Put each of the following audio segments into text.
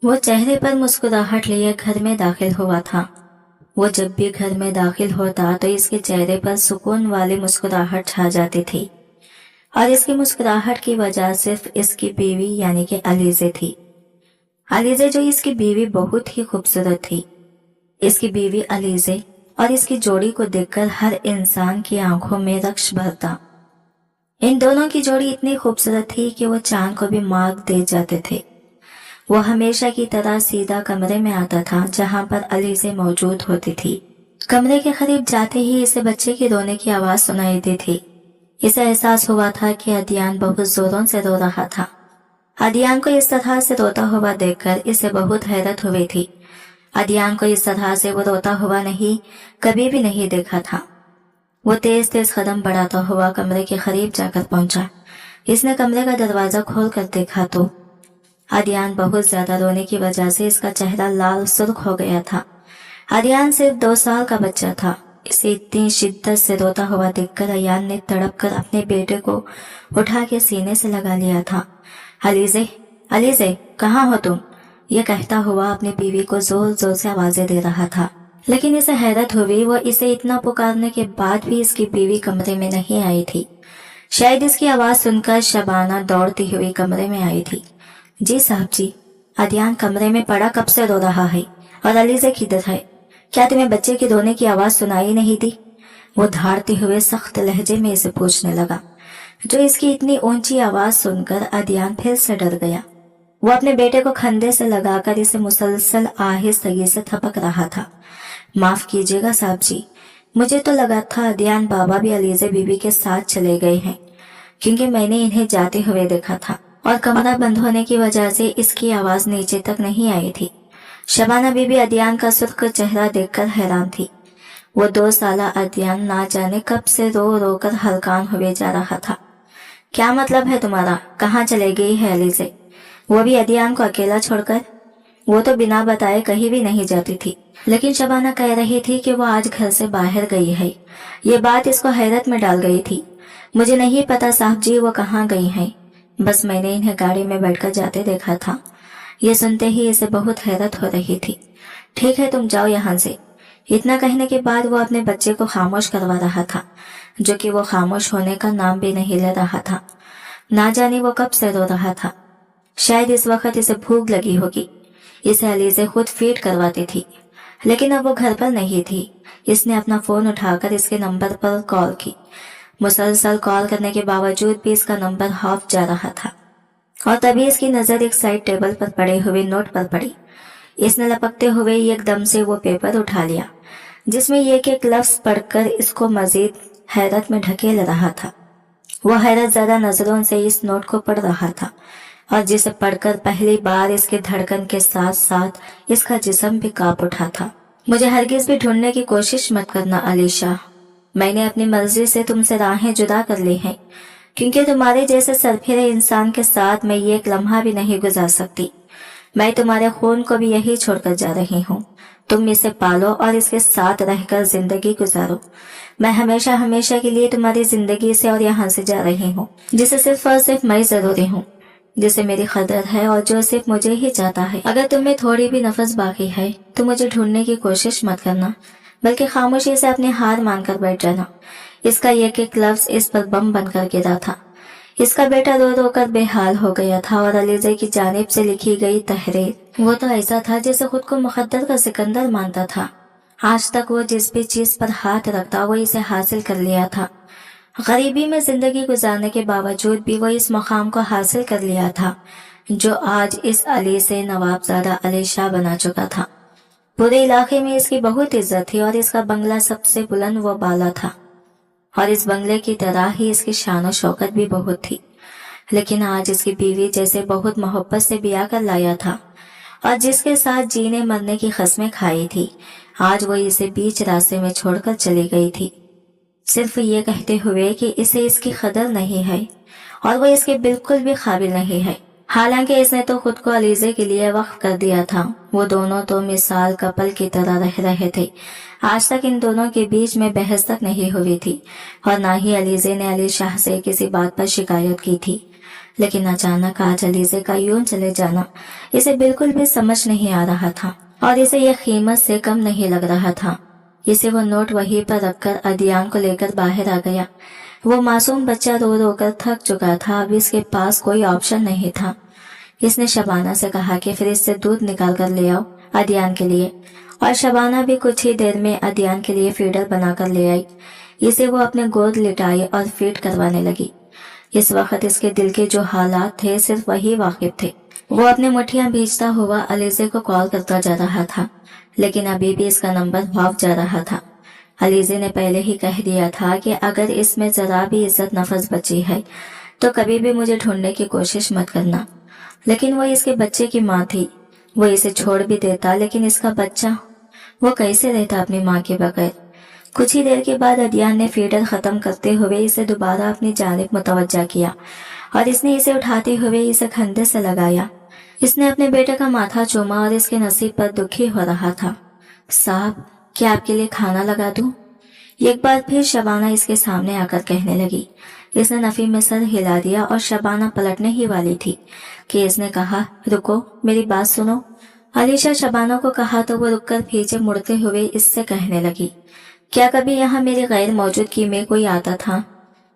वो चेहरे पर मुस्कुराहट लिए घर में दाखिल हुआ था। वो जब भी घर में दाखिल होता तो इसके चेहरे पर सुकून वाली मुस्कुराहट छा जाती थी और इसकी मुस्कुराहट की वजह सिर्फ इसकी बीवी यानी कि अलीज़े थी। अलीज़े जो इसकी बीवी बहुत ही खूबसूरत थी। इसकी बीवी अलीज़े और इसकी जोड़ी को देखकर हर इंसान की आंखों में रक्श भरता। इन दोनों की जोड़ी इतनी खूबसूरत थी कि वो चांद को भी मात दे जाते थे। वो हमेशा की तरह सीधा कमरे में आता था जहां पर अलीज़े मौजूद होती थी। कमरे के करीब जाते ही इसे बच्चे की रोने की आवाज सुनाई दी थी। इसे एहसास हुआ था कि अदियान बहुत जोरों से रो रहा था। अदियान को इस तरह से रोता हुआ देखकर इसे बहुत हैरत हुई थी। अदियान को इस तरह से वो रोता हुआ कभी भी नहीं देखा था। वो तेज तेज कदम बढ़ाता हुआ कमरे के करीब जाकर पहुंचा। इसने कमरे का दरवाजा खोल कर देखा तो अदियान बहुत ज्यादा रोने की वजह से इसका चेहरा लाल सुर्ख हो गया था। अदियान सिर्फ 2 साल का बच्चा था। इसे इतनी शिद्दत से रोता हुआ देखकर अयान ने तड़प कर अपने बेटे को उठा के सीने से लगा लिया था। अलीज़े, अलीज़े, कहाँ हो तुम? ये कहता हुआ अपनी बीवी को जोर जोर से आवाजें दे रहा था। लेकिन इसे हैरत हुई, वो इसे इतना पुकारने के बाद भी इसकी बीवी कमरे में नहीं आई थी। शायद इसकी आवाज सुनकर शबाना दौड़ती हुई कमरे में आई थी। जी साहब जी, अदियान कमरे में पड़ा कब से रो रहा है और अलीज़े किधर है? क्या तुम्हें बच्चे के रोने की आवाज सुनाई नहीं दी? वो धाड़ते हुए सख्त लहजे में इसे पूछने लगा। जो इसकी इतनी ऊंची आवाज सुनकर अदियान फिर से डर गया। वो अपने बेटे को खंधे से लगाकर इसे मुसलसल आहिस्तगी से थपक रहा था। माफ कीजिएगा साहब जी, मुझे तो लगा था अदियान बाबा भी अलीज़े बीबी के साथ चले गए हैं, क्योंकि मैंने इन्हें जाते हुए देखा था और कमरा बंद होने की वजह से इसकी आवाज नीचे तक नहीं आई थी। शबाना बीबी अदियान का सुर्ख चेहरा देखकर हैरान थी। वो 2 साला अदियान ना जाने कब से रो रो कर हलकान हुए जा रहा था। क्या मतलब है तुम्हारा? कहाँ चले गई है अलीज़े? वो भी अदियान को अकेला छोड़कर? वो तो बिना बताए कहीं भी नहीं जाती थी, लेकिन शबाना कह रही थी कि वो आज घर से बाहर गई है। ये बात इसको हैरत में डाल गई थी। मुझे नहीं पता साहब जी वो कहाँ गई हैं, बस मैंने इन्हें गाड़ी में बैठकर जाते देखा था। ये सुनते ही इसे बहुत हैरत हो रही थी। ठीक है, तुम जाओ यहाँ से। इतना कहने के बाद वो अपने बच्चे को खामोश करवा रहा था, जो कि वो खामोश होने का नाम भी नहीं ले रहा था। ना जाने वो कब से रो रहा था। शायद इस वक्त इसे भूख लगी होगी। इसे अलीज़े खुद फीड करवाती थी, लेकिन अब वो घर पर नहीं थी। इसने अपना फोन उठाकर इसके नंबर पर कॉल की। मुसलसल कॉल करने के बावजूद भी इसका नंबर ऑफ जा रहा था और तभी इसकी नजर एक साइड टेबल पर पड़े हुए नोट पर पड़ी। इसने लपकते हुए एकदम से वो पेपर उठा लिया, जिसमें एक एक लफ्ज पढ़कर इसको मजीद हैरत में ढकेल रहा था। वो हैरत ज़्यादा नजरों से इस नोट को पढ़ रहा था और जिसे पढ़कर पहली बार इसके धड़कन के साथ साथ इसका जिस्म भी कांप उठा था। मुझे हरगिज भी ढूंढने की कोशिश मत करना अलीशा। मैंने अपनी मर्जी से तुमसे राहें जुदा कर ली हैं, क्योंकि तुम्हारे जैसे सरफिरे इंसान के साथ मैं ये एक लम्हा भी नहीं गुजार सकती। मैं तुम्हारे खून को भी यही छोड़कर जा रही हूँ। तुम इसे पालो और इसके साथ रहकर जिंदगी गुजारो। मैं हमेशा हमेशा के लिए तुम्हारी जिंदगी से और यहाँ से जा रही हूँ, जिसे सिर्फ और सिर्फ मैं जरूरी हूँ, जिसे मेरी कदर है और जो सिर्फ मुझे ही चाहता है। अगर तुम्हें थोड़ी भी नफस बाकी है तो मुझे ढूंढने की कोशिश मत करना, बल्कि खामोशी से अपनी हार मानकर बैठ जाना। इसका एक एक लफ्ज इस पर बम बनकर गिरा था। इसका बेटा रो रो कर बेहाल हो गया था और अलीज़े की जानिब से लिखी गई तहरीर वो तो ऐसा था जैसे खुद को मुकद्दर का सिकंदर मानता था। आज तक वो जिस भी चीज पर हाथ रखता वो इसे हासिल कर लिया था। गरीबी में जिंदगी गुजारने के बावजूद भी वो इस मुकाम को हासिल कर लिया था जो आज इस अली से नवाबजादा अली शाह बना चुका था। पूरे इलाके में इसकी बहुत इज्जत थी और इसका बंगला सबसे बुलंद व बाला था और इस बंगले की तरह ही इसकी शान और शौकत भी बहुत थी। लेकिन आज इसकी बीवी जैसे बहुत मोहब्बत से ब्याह कर लाया था और जिसके साथ जीने मरने की कस्में खाई थी, आज वो इसे बीच रास्ते में छोड़कर चली गई थी, सिर्फ ये कहते हुए कि इसे इसकी कदर नहीं है और वो इसके बिल्कुल भी काबिल नहीं है। हालांकि इसने तो खुद को अलीज़े के लिए वक्फ कर दिया था। वो दोनों तो मिसाल कपल की तरह रह रहे थे। आज तक इन दोनों के बीच में बहस तक नहीं हुई थी और ना ही अलीज़े ने अली शाह से किसी बात पर शिकायत की थी। लेकिन अचानक आज अलीजे का यूं चले जाना इसे बिल्कुल भी समझ नहीं आ रहा था और इसे यह कीमत से कम नहीं लग रहा था। इसे वो नोट वहीं पर रखकर अदियान को लेकर बाहर आ गया। वो मासूम बच्चा रो रो कर थक चुका था, अब इसके पास कोई ऑप्शन नहीं था। इसने शबाना से कहा कि फ्रिज से दूध निकाल कर ले आओ अदियान के लिए, और शबाना भी कुछ ही देर में अदियान के लिए फीडर बनाकर ले आई। इसे वो अपने गोद लिटाई और फीड करवाने लगी। इस वक्त इसके दिल के जो हालात थे सिर्फ वही वाकिफ थे। वो अपने मुठ्ठियां भींचता हुआ अलीजे को कॉल करता जा रहा था, लेकिन अभी भी इसका नंबर ऑफ जा रहा था। अलीजे ने पहले ही कह दिया था कि अगर इसमें जरा भी इज्जत नफस बची है तो कभी भी मुझे ढूंढने की कोशिश मत करना। लेकिन वो इसके बच्चे की माँ थी। वो इसे छोड़ भी देता, लेकिन इसका बच्चा वो कैसे रहता अपनी माँ के बगैर। कुछ ही देर के बाद अदियान ने फीडर खत्म करते हुए इसे दोबारा अपनी जानिब मुतवज्जा किया और इसने इसे उठाते हुए इसे कंधे से लगाया। इसने अपने बेटे का माथा चूमा और इसके नसीब पर दुखी हो रहा था। साहब, क्या आपके लिए खाना लगा दूं? एक बार फिर शबाना इसके सामने आकर कहने लगी। इसने नफी में सर हिला दिया और शबाना पलटने ही वाली थी कि इसने कहा, रुको, मेरी बात सुनो। अलीशा शबाना को कहा तो वो रुककर पीछे मुड़ते हुए इससे कहने लगी, क्या कभी यहाँ मेरी गैर मौजूदगी में कोई आता था?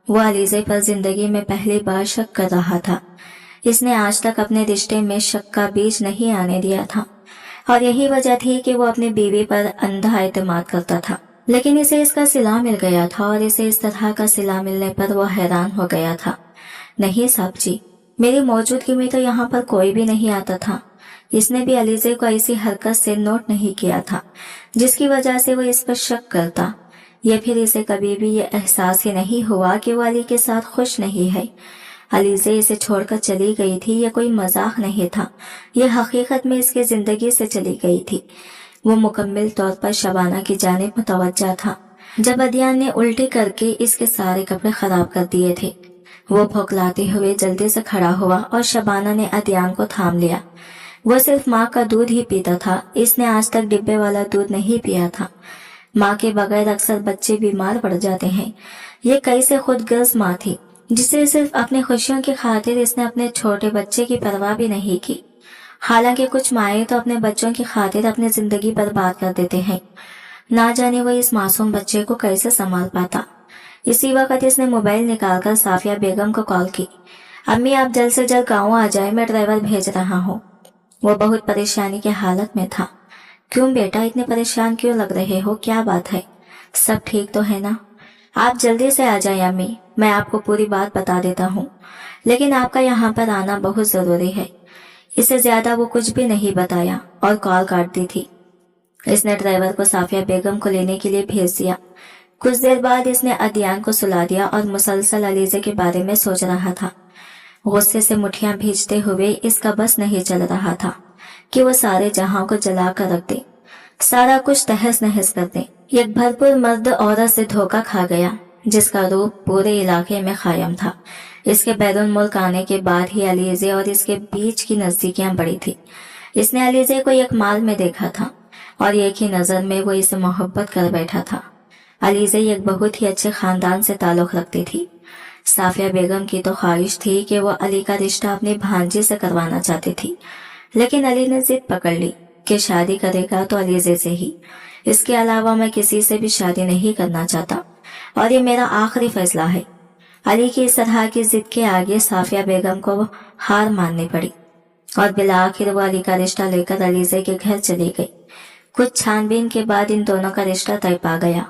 वो अलीजे पर जिंदगी में पहली बार शक कर रहा था। इसने आज तक अपने रिश्ते में शक का बीज नहीं आने दिया था और यही वजह थी कि वो अपनी बीवी पर अंधा एतमाद करता था। लेकिन इसे इसका सिला मिल गया था और इसे इस तरह का सिला मिलने पर वो हैरान हो गया था। नहीं साहब जी, मेरी मौजूदगी में तो यहाँ पर कोई भी नहीं आता था। इसने भी अलीजे को ऐसी हरकत से नोट नहीं किया था जिसकी वजह से वो इस पर शक करता। ये फिर इसे कभी भी ये एहसास ही नहीं हुआ कि वो अली के साथ खुश नहीं है। अलीजे इसे छोड़कर चली गई थी, ये कोई मजाक नहीं था, ये हकीकत में इसकी जिंदगी से चली गई थी। वो मुकम्मल तौर पर शबाना की जानिब मुतवज्जा था। जब अदियान ने उल्टी करके इसके सारे कपड़े खराब कर दिए थे, वो भौंकलाते हुए जल्दी से खड़ा हुआ और शबाना ने अदियान को थाम लिया। वो सिर्फ माँ का दूध ही पीता था। इसने आज तक डिब्बे वाला दूध नहीं पिया था। माँ के बगैर अक्सर बच्चे बीमार पड़ जाते हैं। ये कैसे खुदगर्ज माँ थी जिसे सिर्फ अपनी खुशियों की खातिर इसने अपने छोटे बच्चे की परवाह भी नहीं की। हालांकि कुछ माएँ तो अपने बच्चों की खातिर अपनी जिंदगी बर्बाद कर देते हैं। ना जाने वो इस मासूम बच्चे को कैसे संभाल पाता। इसी वक्त इसने मोबाइल निकालकर साफिया बेगम को कॉल की। अम्मी, आप जल्द से जल्द गाँव आ जाए, मैं ड्राइवर भेज रहा हूँ। वो बहुत परेशानी की हालत में था। क्यों बेटा, इतने परेशान क्यों लग रहे हो? क्या बात है? सब ठीक तो है ना? आप जल्दी से आ जाए अम्मी, मैं आपको पूरी बात बता देता हूँ, लेकिन आपका यहाँ पर आना बहुत जरूरी है। इससे ज्यादा वो कुछ भी नहीं बताया और कॉल काट दी थी। इसने ड्राइवर को साफिया बेगम को लेने के लिए भेज दिया। कुछ देर बाद इसने अदियान को सुला दिया और मुसलसल अलीजे के बारे में सोच रहा था। गुस्से से मुठ्ठियां भींचते हुए इसका बस नहीं चल रहा था कि वो सारे जहां को जला कर रख दे, सारा कुछ तहस नहस कर दे। एक भरपूर मर्द औरत से धोखा खा गया जिसका रूप पूरे इलाके में कायम था। इसके बैरून मुल्क आने के बाद ही अलीजे और इसके बीच की नजदीकियां बढ़ी थी। इसने अलीजे को एक माल में देखा था और एक ही नजर में वो इसे मोहब्बत कर बैठा था। अलीजे एक बहुत ही अच्छे खानदान से ताल्लुक रखती थी। साफिया बेगम की तो ख्वाहिश थी कि वो अली का रिश्ता अपनी भांजी से करवाना चाहती थी, लेकिन अली ने जिद पकड़ ली कि शादी करेगा तो अलीजे से ही। इसके अलावा मैं किसी से भी शादी नहीं करना चाहता और ये मेरा आखिरी फैसला है। अली की इस तरह की जिद के आगे साफिया बेगम को हार माननी पड़ी और बिला आखिर वो अली का रिश्ता लेकर अलीजे के घर चली गई। कुछ छानबीन के बाद इन दोनों का रिश्ता तय पा गया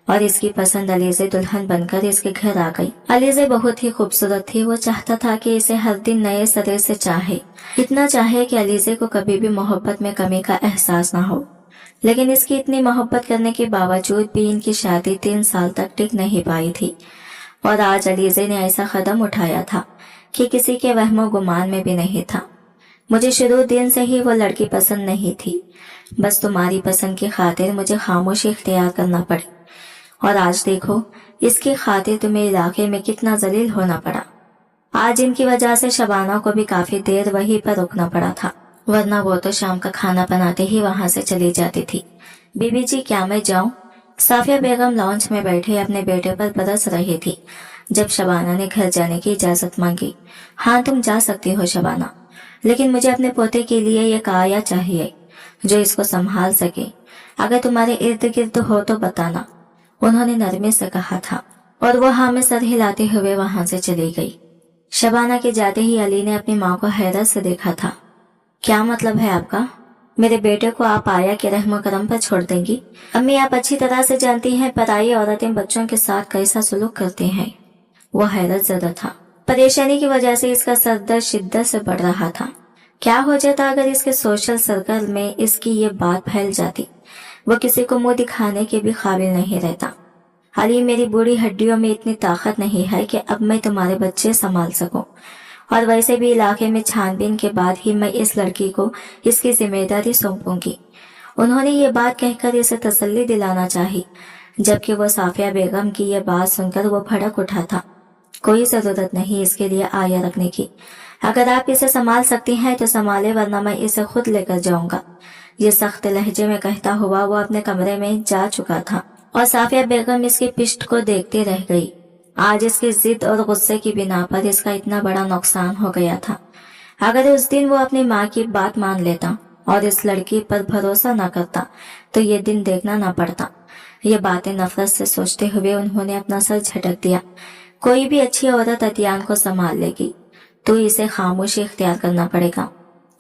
और इसकी पसंद अलीजे दुल्हन बनकर इसके घर आ गई। अलीजे बहुत ही खूबसूरत थी। वो चाहता था कि इसे हर दिन नए सिरे से चाहे, इतना चाहे कि अलीजे को कभी भी मोहब्बत में कमी का एहसास ना हो। लेकिन इसकी इतनी मोहब्बत करने के बावजूद भी इनकी शादी 3 साल तक टिक नहीं पाई थी और आज अलीजे ने ऐसा कदम उठाया था कि किसी के वहमो गुमान में भी नहीं था। मुझे शुरू दिन से ही वो लड़की पसंद नहीं थी, बस तुम्हारी पसंद की खातिर मुझे खामोशी इख्तियार करना पड़ी और आज देखो इसकी खातिर तुम्हें इलाके में कितना जलील होना पड़ा। आज इनकी वजह से शबाना को भी काफी देर वहीं पर रुकना पड़ा था, वरना वो तो शाम का खाना बनाते ही वहां से चली जाती थी। बीबी जी, क्या मैं जाऊं? साफिया बेगम लॉन्च में बैठे अपने बेटे पर बरस रही थी। जब शबाना ने घर जाने की इजाजत मांगी। हाँ तुम जा सकती हो शबाना, लेकिन मुझे अपने पोते के लिए एक आया चाहिए जो इसको संभाल सके। अगर तुम्हारे इर्द गिर्द हो तो बताना, उन्होंने नरमी से कहा था, और वो हाँ में सर हिलाते हुए वहां से चली गई। शबाना के जाते ही अली ने अपनी माँ को हैरत से देखा था। क्या मतलब है आपका? मेरे बेटे को आप आया के रहमो करम पर छोड़ देंगी? अम्मी आप अच्छी तरह से जानती हैं पराई औरतें बच्चों के साथ कैसा सुलूक करती हैं। वो हैरत ज़दा था। परेशानी की वजह से इसका सर दर्द शिद्दत से बढ़ रहा था। क्या हो जाता अगर इसके सोशल सर्कल में इसकी ये बात फैल जाती? वो किसी को मुंह दिखाने के भी काबिल नहीं रहता। अली मेरी बूढ़ी हड्डियों में इतनी ताकत नहीं है कि अब मैं तुम्हारे बच्चे संभाल सकूं, और वैसे भी इलाके में छानबीन के बाद ही मैं इस लड़की को इसकी जिम्मेदारी सौंपूंगी। उन्होंने ये बात कहकर इसे तसल्ली दिलाना चाही, जबकि वो साफिया बेगम की ये बात सुनकर वो भड़क उठा था। कोई जरूरत नहीं इसके लिए आया रखने की। अगर आप इसे संभाल सकती हैं तो संभाले, वरना मैं इसे खुद लेकर जाऊंगा। ये सख्त लहजे में कहता हुआ वो अपने कमरे में जा चुका था, और साफिया बेगम इसकी पिष्ट को देखते रह गई। आज इसकी जिद और गुस्से की बिना पर इसका इतना बड़ा नुकसान हो गया था। अगर उस दिन वो अपनी माँ की बात मान लेता और इस लड़की पर भरोसा न करता तो ये दिन देखना न पड़ता। ये बातें नफरत से सोचते हुए उन्होंने अपना सर झटक दिया। कोई भी अच्छी औरत अतियान को संभाल लेगी, तो इसे खामोशी इख्तियार करना पड़ेगा।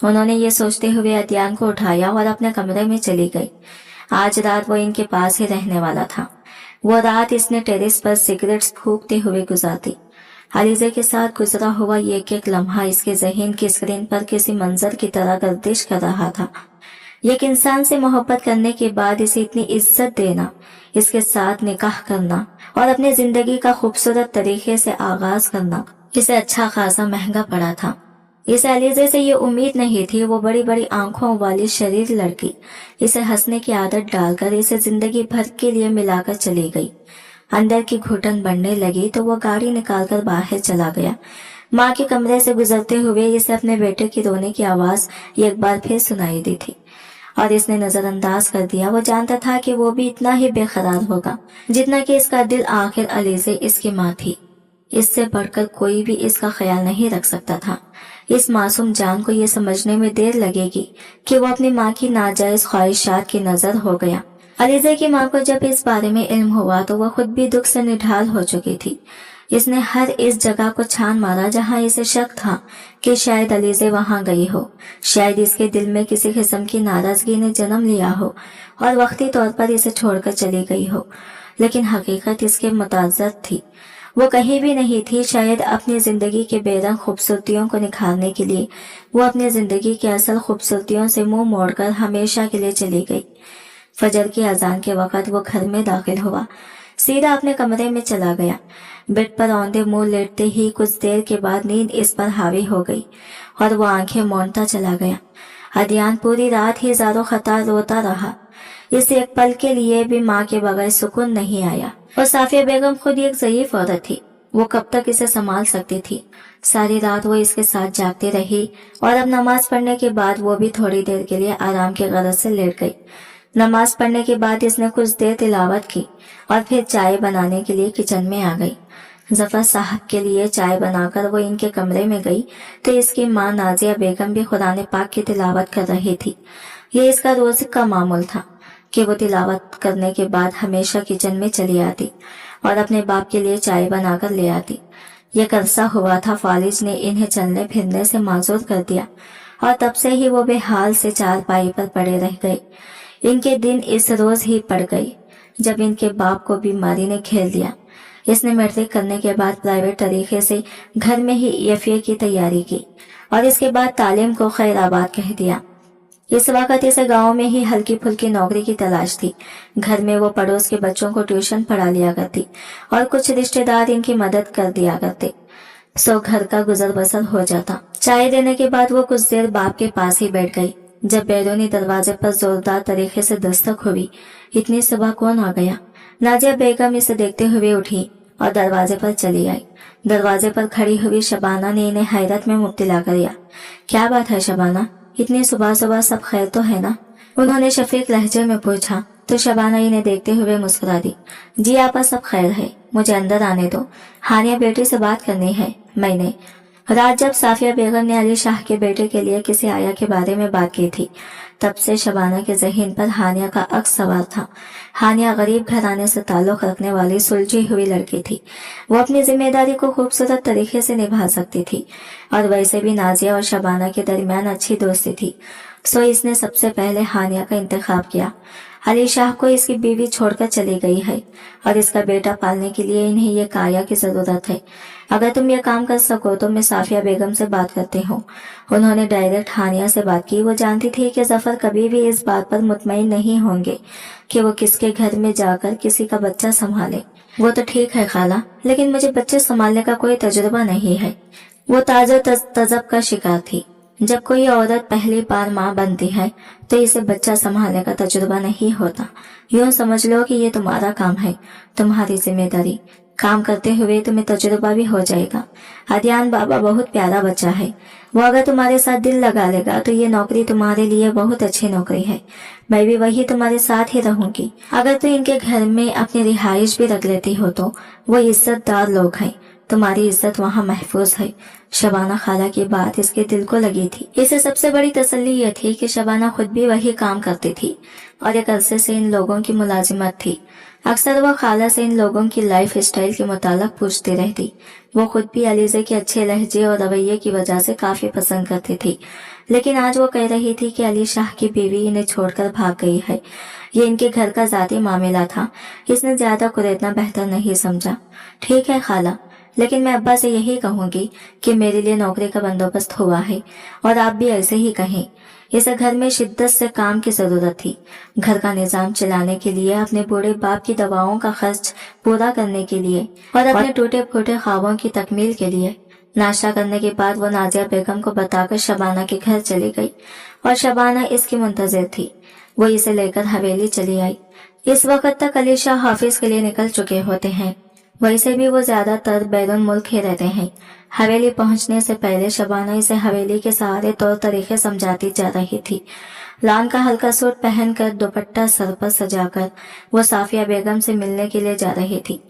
उन्होंने ये सोचते हुए अतियान को उठाया और अपने कमरे में चली गई। आज रात वो इनके पास ही रहने वाला था। वो रात इसने टेरेस पर सिगरेट्स फूंकते हुए गुजारी। अलीज़ा के साथ गुजरा हुआ एक एक लम्हा इसके ज़हन की स्क्रीन पर किसी मंजर की तरह गर्दिश कर रहा था। एक इंसान से मोहब्बत करने के बाद इसे इतनी इज्जत देना, इसके साथ निकाह करना और अपनी जिंदगी का खूबसूरत तरीके से आगाज करना इसे अच्छा खासा महंगा पड़ा था। इसे अलीज़ा से ये उम्मीद नहीं थी। वो बड़ी बड़ी आंखों वाली शरीर लड़की इसे हंसने की आदत डालकर इसे जिंदगी भर के लिए मिलाकर चली गई। अंदर की घुटन बढ़ने लगी तो वो गाड़ी निकालकर बाहर चला गया। माँ के कमरे से गुजरते हुए इसे अपने बेटे की रोने की आवाज एक बार फिर सुनाई दी थी, और इसने नजरअंदाज कर दिया। वो जानता था कि वो भी इतना ही बेकरार होगा जितना कि इसका दिल। आखिर अलीज़ा इसकी माँ थी, इससे बढ़कर कोई भी इसका ख्याल नहीं रख सकता था। इस मासूम जान को ये समझने में देर लगेगी कि वो अपनी माँ की नाजायज ख्वाहिशात की नजर हो गया। अलीज़ा की माँ को जब इस बारे में इल्म हुआ तो वह खुद भी दुख से निढाल हो चुकी थी। इसने हर इस जगह को छान मारा जहाँ इसे शक था कि शायद अलीज़ा वहाँ गई हो। शायद इसके दिल में किसी किस्म की नाराजगी ने जन्म लिया हो और वक्ती तौर पर इसे छोड़कर चली गई हो, लेकिन हकीकत इसके मुताज़त थी। वो कहीं भी नहीं थी। शायद अपनी जिंदगी के बेरंग खूबसूरतियों को निखारने के लिए वो अपनी जिंदगी की असल खूबसूरतियों से मुंह मोड़कर हमेशा के लिए चली गई। फजर की अजान के वक्त वो घर में दाखिल हुआ, सीधा अपने कमरे में चला गया। बेड पर औंधे मुंह लेटते ही कुछ देर के बाद नींद इस पर हावी हो गई और वो आंखें मूंदता चला गया। अदियान पूरी रात ही ज़ारो खता रोता रहा। इसे एक पल के लिए भी माँ के बगैर सुकून नहीं आया। और साफिया बेगम खुद एक ज़ईफ औरत थी, वो कब तक इसे संभाल सकती थी। सारी रात वो इसके साथ जागती रही और अब नमाज पढ़ने के बाद वो भी थोड़ी देर के लिए आराम की गरज से लेट गई। नमाज पढ़ने के बाद इसने कुछ देर तिलावत की और फिर चाय बनाने के लिए किचन में आ गई। जफर साहब के लिए चाय बनाकर वो इनके कमरे में गई तो इसकी माँ नाजिया बेगम भी कुरान पाक की तिलावत कर रही थी। ये इसका रोज का मामूल था कि वो तिलावत करने के बाद हमेशा किचन में चली आती और अपने बाप के लिए चाय बनाकर ले आती। ये अरसा हुआ था फालिज ने इन्हें चलने फिरने से माजूर कर दिया और तब से ही वो बेहाल से चारपाई पर पड़े रह गए। इनके दिन इस रोज ही पड़ गई जब इनके बाप को बीमारी ने घेर लिया। इसने मैट्रिक करने के बाद प्राइवेट तरीके से घर में ही EFA की तैयारी की और इसके बाद तालीम को खैराबाद कह दिया। इस वक्त इसे गांव में ही हल्की फुल्की नौकरी की तलाश थी। घर में वो पड़ोस के बच्चों को ट्यूशन पढ़ा लिया करती और कुछ रिश्तेदार इनकी मदद कर दिया करते, सो घर का गुजर बसर हो जाता। चाय देने के बाद वो कुछ देर बाप के पास ही बैठ गई। जब बैरूनी दरवाजे पर जोरदार तरीके से दस्तक हुई, इतनी सुबह कौन आ गया? नाजिया बेगम इसे देखते हुए उठी और दरवाजे पर चली आई। दरवाजे पर खड़ी हुई शबाना ने इन्हें हैरत में मुब्तला कर दिया। क्या बात है शबाना, इतनी सुबह सुबह सब खैर तो है ना? उन्होंने शफीक लहजे में पूछा। तो शबाना इन्हें देखते हुए मुस्कुरा दी। जी आपा, सब खैर है, मुझे अंदर आने दो, हानिया बेटी से बात करनी है। मैंने रात जब साफिया बेगम ने अली शाह के बेटे के लिए किसी आया के बारे में बात की थी, तब से शबाना के जहन पर हानिया का अक्स सवार था। हानिया गरीब घराने से ताल्लुक रखने वाली सुलझी हुई लड़की थी। वो अपनी जिम्मेदारी को खूबसूरत तरीके से निभा सकती थी और वैसे भी नाजिया और शबाना के दरमियान अच्छी दोस्ती थी, सो इसने सबसे पहले हानिया का इंतखाब किया। अली शाह को इसकी बीवी छोड़कर चली गई है और इसका बेटा पालने के लिए इन्हें ये काया की जरूरत है। अगर तुम ये काम कर सको तो मैं साफिया बेगम से बात करती हूँ। उन्होंने डायरेक्ट हानिया से बात की। वो जानती थी कि जफर कभी भी इस बात पर मुतमईन नहीं होंगे कि वो किसके घर में जाकर किसी का बच्चा संभाले। वो तो ठीक है खाला, लेकिन मुझे बच्चे संभालने का कोई तजुर्बा नहीं है। वो ताजो तजब का शिकार थी। जब कोई औरत पहली बार माँ बनती है तो इसे बच्चा संभालने का तजुर्बा नहीं होता। यूं समझ लो कि ये तुम्हारा काम है, तुम्हारी जिम्मेदारी। काम करते हुए तुम्हें तजुर्बा भी हो जाएगा। अदियान बाबा बहुत प्यारा बच्चा है। वो अगर तुम्हारे साथ दिल लगा लेगा तो ये नौकरी तुम्हारे लिए बहुत अच्छी नौकरी है। मैं भी वही तुम्हारे साथ ही रहूंगी। अगर तो इनके घर में अपनी रिहाइश भी रख लेती हो तो वो इज्जतदार लोग हैं, तुम्हारी इज्जत वहाँ महफूज है। शबाना खाला की बात इसके दिल को लगी थी। इसे सबसे बड़ी तसल्ली यह थी कि शबाना खुद भी वही काम करती थी और एक अरसे से इन लोगों की मुलाजिमत थी। अक्सर वह खाला से इन लोगों की लाइफ स्टाइल के मुताल्लिक पूछती रहती। वो खुद भी अलीज़े के अच्छे लहजे और रवैये की वजह से काफी पसंद करती थी, लेकिन आज वो कह रही थी कि अली शाह की बीवी इन्हें छोड़कर भाग गई है। ये इनके घर का जाती मामला था। इसने ज्यादा कुरेदना बेहतर नहीं समझा। ठीक है खाला, लेकिन मैं अब्बा से यही कहूंगी कि मेरे लिए नौकरी का बंदोबस्त हुआ है और आप भी ऐसे ही कहें। इसे घर में शिद्दत से काम की जरूरत थी, घर का निजाम चलाने के लिए, अपने बूढ़े बाप की दवाओं का खर्च पूरा करने के लिए और अपने टूटे फूटे ख्वाबों की तकमील के लिए। नाश्ता करने के बाद वो नाजिया बेगम को बताकर शबाना के घर चली गई और शबाना इसकी मुंतजिर थी। वो इसे लेकर हवेली चली आई। इस वक्त तक अली शाह हाफिज के लिए निकल चुके होते हैं। वैसे भी वो ज्यादातर बैरून मुल्क ही रहते हैं। हवेली पहुंचने से पहले शबाना इसे हवेली के सारे तौर तरीके समझाती जा रही थी। लान का हल्का सूट पहनकर दुपट्टा सर पर सजाकर वो साफिया बेगम से मिलने के लिए जा रही थी।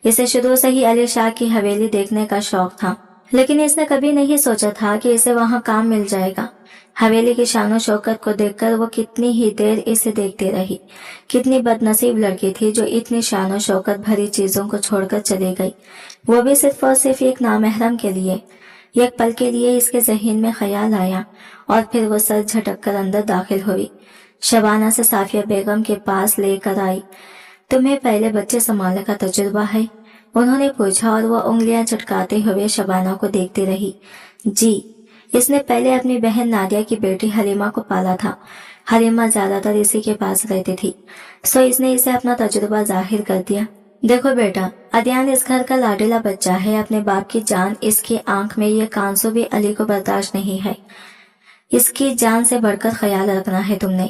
इसे शुरू से ही अली शाह की हवेली देखने का शौक था, लेकिन इसने कभी नहीं सोचा था कि इसे वहां काम मिल जाएगा। हवेली की शानो शौकत को देखकर वो कितनी ही देर इसे देखती रही। कितनी बदनसीब लड़की थी जो इतनी शानो शौकत भरी चीजों को छोड़कर चली गई, वो भी सिर्फ और सिर्फ एक नामहरम के लिए। एक पल के लिए इसके जहन में ख्याल आया और फिर वो सर झटक कर अंदर दाखिल हुई। शबाना से साफिया बेगम के पास लेकर आई। तुम्हें पहले बच्चे संभालने का तजुर्बा है? उन्होंने पूछा और वो उंगलियां चटकाते हुए शबाना को देखती रही। जी, इसने पहले अपनी बहन नादिया की बेटी हलीमा को पाला था। हलीमा ज्यादातर इसी के पास रहती थी, सो इसने इसे अपना तजुर्बा जाहिर कर दिया। देखो बेटा, अदियान इस घर का लाडला बच्चा है। अपने बाप की जान इसकी आंख में ये कांसू भी अली को बर्दाश्त नहीं है। इसकी जान से बढ़कर ख्याल रखना है तुमने।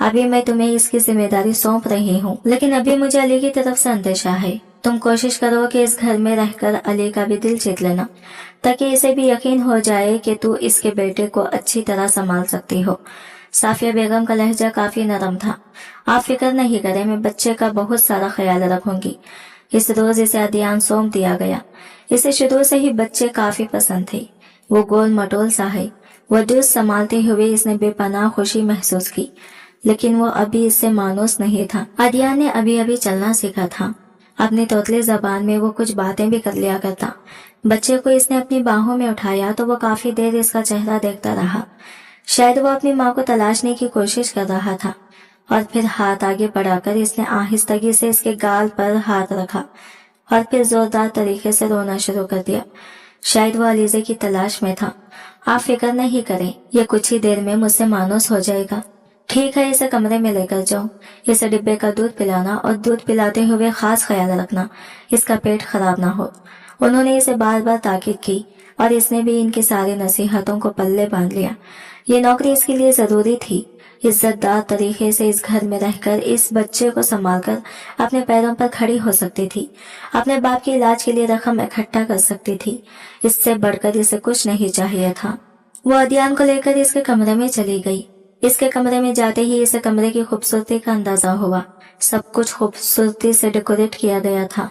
अभी मैं तुम्हें इसकी जिम्मेदारी सौंप रही हूँ, लेकिन अभी मुझे अली की तरफ से अंदेशा है। तुम कोशिश करो कि इस घर में रहकर अली का भी दिल जीत लेना, ताकि इसे भी यकीन हो जाए कि तू इसके बेटे को अच्छी तरह संभाल सकती हो। साफिया बेगम का लहजा काफी नरम था। आप फिक्र नहीं करें, मैं बच्चे का बहुत सारा ख्याल रखूंगी। इस रोज इसे अदियान सौंप दिया गया। इसे शुरू से ही बच्चे काफी पसंद थे। वो गोल मटोल सा है। वो दूध संभालते हुए इसने बेपनाह खुशी महसूस की, लेकिन वो अभी इससे मानूस नहीं था। अदियान ने अभी अभी चलना सीखा था। अपनी तोतली जबान में वो कुछ बातें भी कर लिया करता। बच्चे को इसने अपनी बाहों में उठाया तो वो काफी देर इसका चेहरा देखता रहा। शायद वो अपनी माँ को तलाशने की कोशिश कर रहा था। और फिर हाथ आगे बढ़ाकर इसने आहिस्तगी से इसके गाल पर हाथ रखा और फिर जोरदार तरीके से रोना शुरू कर दिया। शायद वो अलीज़े की तलाश में था। आप फिक्र नहीं करें, ये कुछ ही देर में मुझसे मानूस हो जाएगा। ठीक है, इसे कमरे में लेकर जाओ। इसे डिब्बे का दूध पिलाना और दूध पिलाते हुए खास ख्याल रखना इसका पेट खराब ना हो। उन्होंने इसे बार बार ताकीद की और इसने भी इनकी सारी नसीहतों को पल्ले बांध लिया। ये नौकरी इसके लिए जरूरी थी। इज्जतदार तरीके से इस घर में रहकर इस बच्चे को संभालकर अपने पैरों पर खड़ी हो सकती थी। अपने बाप के इलाज के लिए रकम इकट्ठा कर सकती थी। इससे बढ़कर इसे कुछ नहीं चाहिए था। वो अदियान को लेकर इसके कमरे में चली गई। इसके कमरे में जाते ही इसे कमरे की खूबसूरती का अंदाजा हुआ। सब कुछ खूबसूरती से डेकोरेट किया गया था।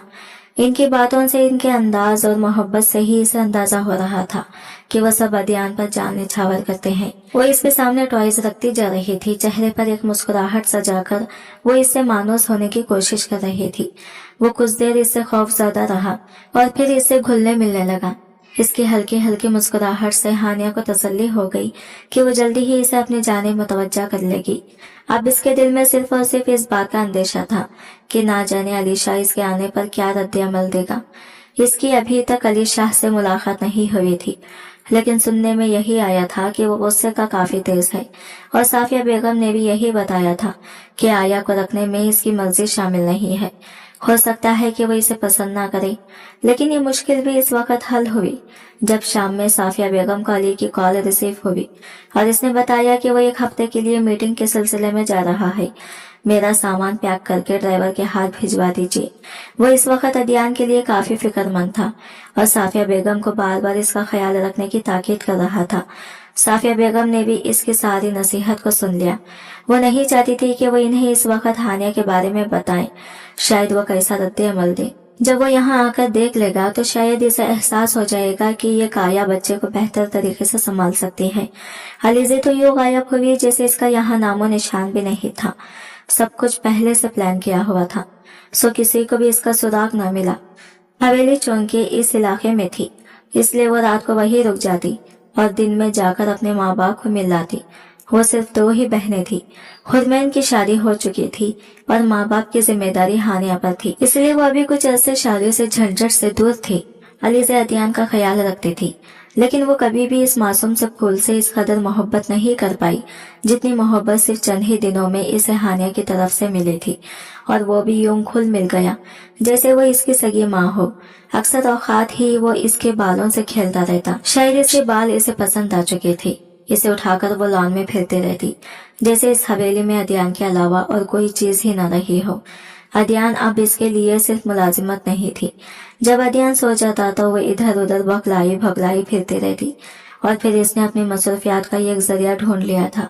इनकी बातों से, इनके अंदाज और मोहब्बत से ही इसे अंदाजा हो रहा था कि वह सब अदियान पर जान निछावर करते हैं। वो इसके सामने टॉयज रखती जा रही थी। चेहरे पर एक मुस्कुराहट सजाकर वो इससे मानूस होने की कोशिश कर रही थी। वो कुछ देर इससे खौफजदा रहा और फिर इससे घुलने मिलने लगा। इसकी हल्की हल्की मुस्कुराहट से हानिया को तसल्ली हो गई कि वो जल्दी ही इसे अपनी जानिब मुतवज्जा कर लेगी। अब इसके दिल में सिर्फ और सिर्फ इस बात का अंदेशा था कि ना जाने अली शाह इसके आने पर क्या रद्द अमल देगा। इसकी अभी तक अली शाह से मुलाकात नहीं हुई थी, लेकिन सुनने में यही आया था कि वो गुस्से का काफी तेज है, और साफिया बेगम ने भी यही बताया था कि आया को रखने में इसकी मर्जी शामिल नहीं है। हो सकता है कि वो इसे पसंद ना करे, लेकिन ये मुश्किल भी इस वक्त हल हुई जब शाम में साफिया बेगम को अली की कॉल रिसीव हुई और इसने बताया कि वो एक हफ्ते के लिए मीटिंग के सिलसिले में जा रहा है। मेरा सामान पैक करके ड्राइवर के हाथ भिजवा दीजिए। वो इस वक्त अदियान के लिए काफी फिक्रमंद था और साफिया बेगम को बार बार इसका ख्याल रखने की ताकीद कर रहा था। साफिया बेगम ने भी इसकी सारी नसीहत को सुन लिया। वो नहीं चाहती थी कि वो इन्हें इस वक्त हानिया के बारे में बताएं। शायद वो कैसा रद्द अमल दे। जब वो यहाँ आकर देख लेगा तो शायद इसे एहसास हो जाएगा कि ये काया बच्चे को बेहतर तरीके से संभाल सकती है। अलीज़े तो यूं गायब हुई जैसे इसका यहाँ नामो निशान भी नहीं था। सब कुछ पहले से प्लान किया हुआ था, सो किसी को भी इसका सुराग न मिला। हवेली चौकी इस इलाके में थी, इसलिए वो रात को वहीं रुक जाती और दिन में जाकर अपने माँ बाप को मिल लाती। वो सिर्फ 2 ही बहनें थी। हुरमैन की शादी हो चुकी थी और माँ बाप की जिम्मेदारी हानिया पर थी, इसलिए वो अभी कुछ ऐसे शादी से झंझट से दूर थी। अलीज़े अदियान का ख्याल रखती थी, लेकिन वो कभी भी इस मासूम से फूल से इस कदर मोहब्बत नहीं कर पाई जितनी मोहब्बत सिर्फ चंद ही दिनों में इसे हानिया की तरफ से मिली थी, और वो भी यूं खुल मिल गया जैसे वो इसकी सगी माँ हो। अक्सर औकात ही वो इसके बालों से खेलता रहता। शायद इसके बाल इसे पसंद आ चुके थे। इसे उठाकर वो लॉन में फिरते रहती जैसे इस हवेली में अदियान के अलावा और कोई चीज ही न रही हो। अदियान अब इसके लिए सिर्फ मुलाजिमत नहीं थी। जब अदियान सो जाता तो वो इधर उधर भगलाई भगलाई फिरती रहती, और फिर इसने अपनी मसरूफियात का एक जरिया ढूंढ लिया था।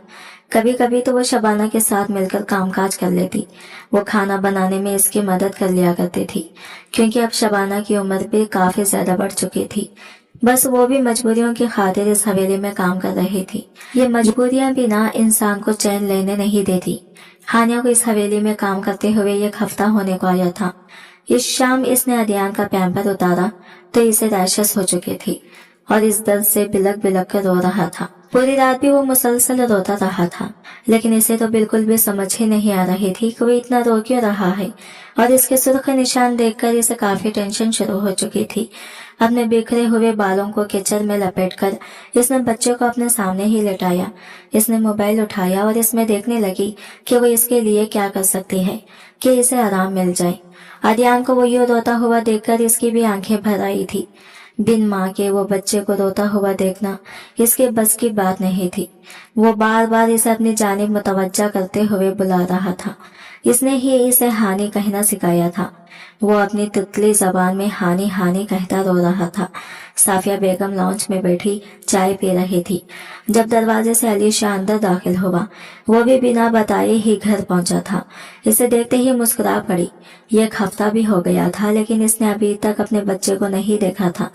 कभी कभी तो वो शबाना के साथ मिलकर कामकाज कर लेती। वो खाना बनाने में इसकी मदद कर लिया करती थी, क्योंकि अब शबाना की उम्र भी काफी ज्यादा बढ़ चुकी थी। बस वो भी मजबूरियों की खातिर इस हवेली में काम कर रही थी। ये मजबूरियां भी ना इंसान को चैन लेने नहीं देती। हानिया को इस हवेली में काम करते हुए 1 हफ्ता होने को आया था। इस शाम इसने अदियान का पैम्पर उतारा तो इसे रैशेस हो चुकी थी और इस दर्द से बिलक बिलक कर रो रहा था। पूरी रात भी वो मुसलसल रोता रहा था, लेकिन इसे तो बिल्कुल भी समझ ही नहीं आ रही थी कि वो इतना रो क्यों रहा है, और इसके सुर्ख निशान देखकर इसे काफी टेंशन शुरू हो चुकी थी। अपने बिखरे हुए बालों को किचड़ में लपेटकर इसने बच्चे को अपने सामने ही लेटाया। इसने मोबाइल उठाया और इसमें देखने लगी कि वो इसके लिए क्या कर सकती है कि इसे आराम मिल जाए। अदियान को वो यूं रोता हुआ देखकर इसकी भी आंखें भर आई थी। बिन माँ के वो बच्चे को रोता हुआ देखना इसके बस की बात नहीं थी। वो बार बार इसे अपनी जानिब मुतवज्जा करते हुए बुला रहा था। इसने ही इसे हानि कहना सिखाया था। वो अपनी तुतली जबान में हानि हानि कहता रो रहा था। साफिया बेगम लॉन्च में बैठी चाय पी रही थी जब दरवाजे से अली शाह अंदर दाखिल हुआ। वो भी बिना बताए ही घर पहुंचा था। इसे देखते ही मुस्कुरा पड़ी। 1 हफ्ता भी हो गया था, लेकिन इसने अभी तक अपने बच्चे को नहीं देखा था।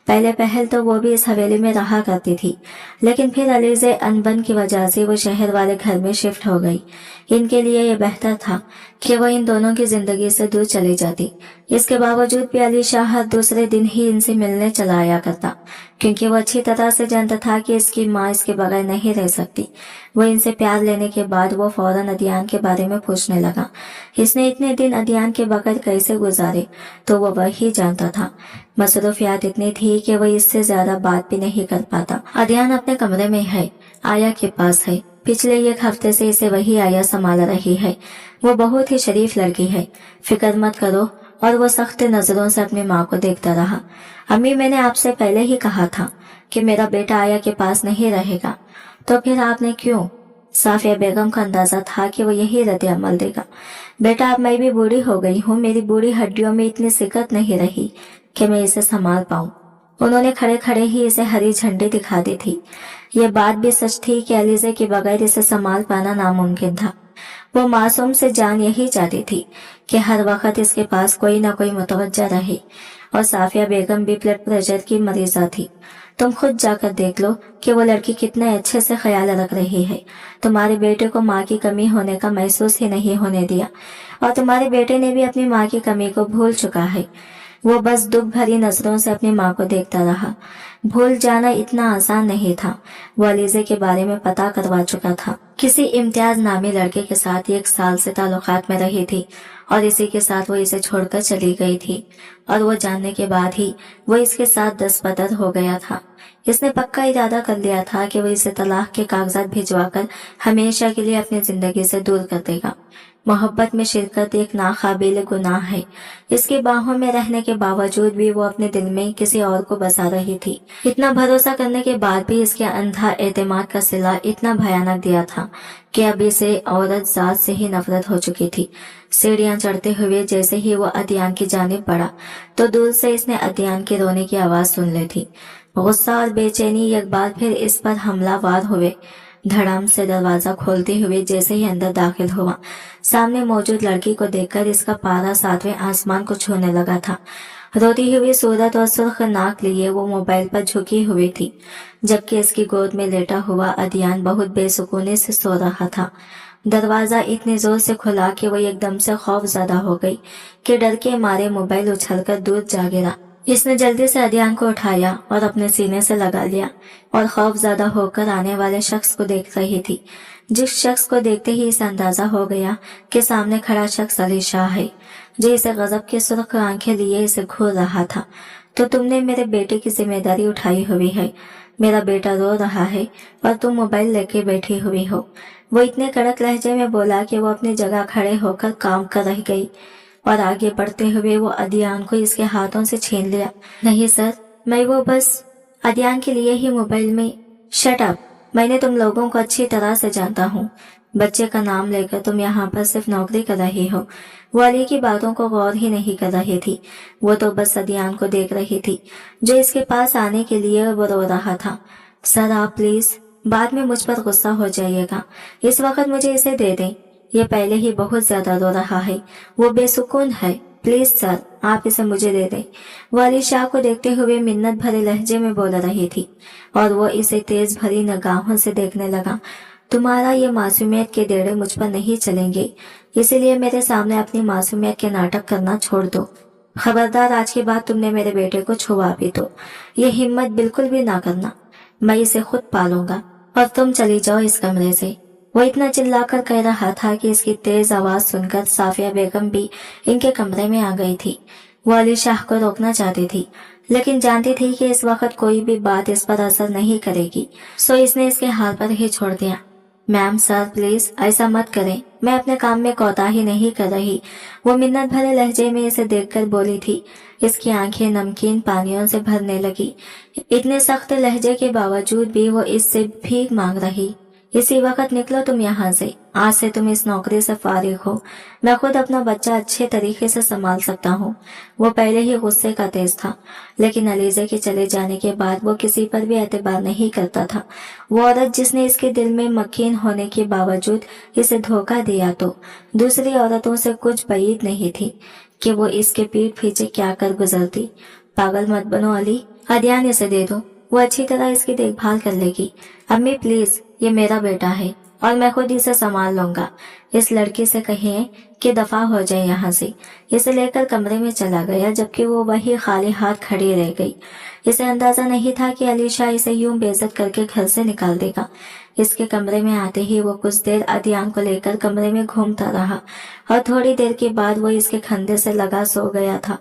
पहले पहल तो वो भी इस हवेली में रहा करती थी, लेकिन फिर अलीज़े अनबन की वजह से वो शहर वाले घर में शिफ्ट हो गई। इनके लिए ये बेहतर था कि वो इन दोनों की जिंदगी से दूर चली जाती। इसके बावजूद भी अली शाह हर दूसरे दिन ही इनसे मिलने चला आया करता, क्योंकि वो अच्छी तरह से जानता था कि इसकी माँ इसके बगैर नहीं रह सकती। वो इनसे प्यार लेने के बाद वो फौरन अदियान के बारे में पूछने लगा। इसने इतने दिन अदियान के बगैर कैसे गुजारे तो वो वही जानता था। मसरूफियात इतनी थी कि वो इससे ज्यादा बात भी नहीं कर पाता। अदियान अपने कमरे में है, आया के पास है। पिछले 1 हफ्ते से इसे वही आया संभाल रही है। वो बहुत ही शरीफ लड़की है, फिक्र मत करो। और वो सख्त नजरों से अपनी माँ को देखता रहा। अम्मी, मैंने आपसे पहले ही कहा था कि मेरा बेटा आया के पास नहीं रहेगा, तो फिर आपने क्यों? साफिया बेगम का अंदाजा था कि वो यही रद्द अमल देगा। बेटा, अब मैं भी बूढ़ी हो गई हूँ, मेरी बूढ़ी हड्डियों में इतनी सिकत नहीं रही कि मैं इसे संभाल पाऊँ। उन्होंने खड़े खड़े ही इसे हरी झंडी दिखा दी थी। ये बात भी सच थी कि अलीज़े के बगैर इसे संभाल पाना नामुमकिन था। वो मासूम से जान यही चाहती थी कि हर वक्त इसके पास कोई ना कोई मुतवज्जा रहे। और साफिया बेगम भी ब्लड प्रेशर की मरीजा थी। तुम खुद जाकर देख लो कि वो लड़की कितने अच्छे से ख्याल रख रही है। तुम्हारे बेटे को माँ की कमी होने का महसूस ही नहीं होने दिया, और तुम्हारे बेटे ने भी अपनी माँ की कमी को भूल चुका है। वो बस दुख भरी नजरों से अपनी माँ को देखता रहा। भूल जाना इतना आसान नहीं था। वो अलीज़े के बारे में पता करवा चुका था। किसी इम्तियाज नामी लड़के के साथ 1 साल से ताल्लुकात में रही थी, और इसी के साथ वो इसे छोड़कर चली गई थी। और वो जानने के बाद ही वो इसके साथ दस्तबदर हो गया था। इसने पक्का इरादा कर लिया था कि वो इसे तलाक के कागजात भिजवाकर हमेशा के लिए अपनी जिंदगी से दूर कर देगा। मोहब्बत में शिरकत एक नाकाबिल गुनाह है। इसकी बाहों में रहने के बावजूद भी वो अपने दिल में किसी और को बसा रही थी। इतना भरोसा करने के बाद भी इसके अंधा एतमाद का सिला इतना भयानक दिया था कि अब इसे औरत जात से ही नफरत हो चुकी थी। सीढ़ियां चढ़ते हुए जैसे ही वो अदियान की जानिब बढ़ा, तो दूर से इसने अदियान के रोने की आवाज सुन ली थी। गुस्सा और बेचैनी एक बार फिर इस पर हमलावार हुए। धड़ाम से दरवाजा खोलते हुए जैसे ही अंदर दाखिल हुआ, सामने मौजूद लड़की को देखकर इसका पारा 7वें आसमान को छूने लगा था। रोती हुई सूरत और सुर्ख नाक लिए वो मोबाइल पर झुकी हुई थी, जबकि इसकी गोद में लेटा हुआ अदियान बहुत बेसुकूनी से सो रहा था। दरवाजा इतने जोर से खुला कि वो एकदम से खौफजदा हो गई कि डर के मारे मोबाइल उछलकर दूर जा गिरा। इसने जल्दी से अदियान को उठाया और अपने सीने से लगा लिया, और खौफजदा होकर आने वाले शख्स को देख रही थी। जिस शख्स को देखते ही इसे अंदाजा हो गया कि सामने खड़ा शख्स अली शाह है, जो इसे गजब की सुर्ख आंखें लिए इसे घूर रहा था। तो तुमने मेरे बेटे की जिम्मेदारी उठाई हुई है। मेरा बेटा रो रहा है और तुम मोबाइल लेके बैठी हुई हो। वो इतने कड़क लहजे में बोला कि वो अपनी जगह खड़े होकर काम कर रह गई, और आगे बढ़ते हुए वो अदियान को इसके हाथों से छीन लिया। नहीं सर, मैं वो बस अदियान के लिए ही मोबाइल में। शट अप, मैंने तुम लोगों को अच्छी तरह से जानता हूँ। बच्चे का नाम लेकर तुम यहाँ पर सिर्फ नौकरी कर रही हो। वो अली की बातों को गौर ही नहीं कर रही थी। वो तो बस अदियान को देख रही थी, जो इसके पास आने के लिए वो रो रहा था। सर आप प्लीज बाद में मुझ पर गुस्सा हो जाइएगा। इस वक्त मुझे इसे दे दें। ये पहले ही बहुत ज्यादा रो रहा है। वो बेसुकून है। प्लीज सर, आप इसे मुझे दे दें। वो अली शाह को देखते हुए मिन्नत भरे लहजे में बोल रही थी, और वो इसे तेज भरी निगाहों से देखने लगा। तुम्हारा ये मासूमियत के डेड़े मुझ पर नहीं चलेंगे, इसीलिए मेरे सामने अपनी मासूमियत के नाटक करना छोड़ दो। खबरदार, आज के बाद तुमने मेरे बेटे को छुआ भी तो ये हिम्मत बिल्कुल भी ना करना। मैं इसे खुद पालूंगा, और तुम चली जाओ इस कमरे से। वो इतना चिल्लाकर कह रहा था कि इसकी तेज आवाज सुनकर साफिया बेगम भी इनके कमरे में आ गई थी। वो अली शाह को रोकना चाहती थी, लेकिन जानती थी कि इस वक्त कोई भी बात इस पर असर नहीं करेगी, सो इसने इसके हाल पर ही छोड़ दिया। मैम सर प्लीज ऐसा मत करें, मैं अपने काम में कोताही नहीं कर रही। वो मिन्नत भरे लहजे में इसे देखकर बोली थी। इसकी आंखें नमकीन पानियों से भरने लगी। इतने सख्त लहजे के बावजूद भी वो इससे भीख मांग रही। इसी वक्त निकलो तुम यहाँ से। आज से तुम इस नौकरी से फारिग हो। मैं खुद अपना बच्चा अच्छे तरीके से संभाल सकता हूँ। वो पहले ही गुस्से का तेज था, लेकिन अलीज़े के चले जाने के बाद वो किसी पर भी एतबार नहीं करता था। वो औरत जिसने इसके दिल में मकीन होने के बावजूद इसे धोखा दिया, तो दूसरी औरतों से कुछ بعید नहीं थी कि वो इसके पीठ पीछे क्या कर गुजरती। पागल मत बनो अली, अदियान इसे दे दो, वो अच्छी तरह इसकी देखभाल कर लेगी। अम्मी प्लीज, ये मेरा बेटा है और मैं खुद इसे संभाल लूंगा। इस लड़की से कहिए कि दफा हो जाए यहाँ से। इसे लेकर कमरे में चला गया, जबकि वो वही खाली हाथ खड़ी रह गई। इसे अंदाजा नहीं था कि अली शाह इसे यूं बेइज्जत करके घर से निकाल देगा। इसके कमरे में आते ही वो कुछ देर अदियान को लेकर कमरे में घूमता रहा, और थोड़ी देर के बाद वो इसके कंधे से लगा सो गया था।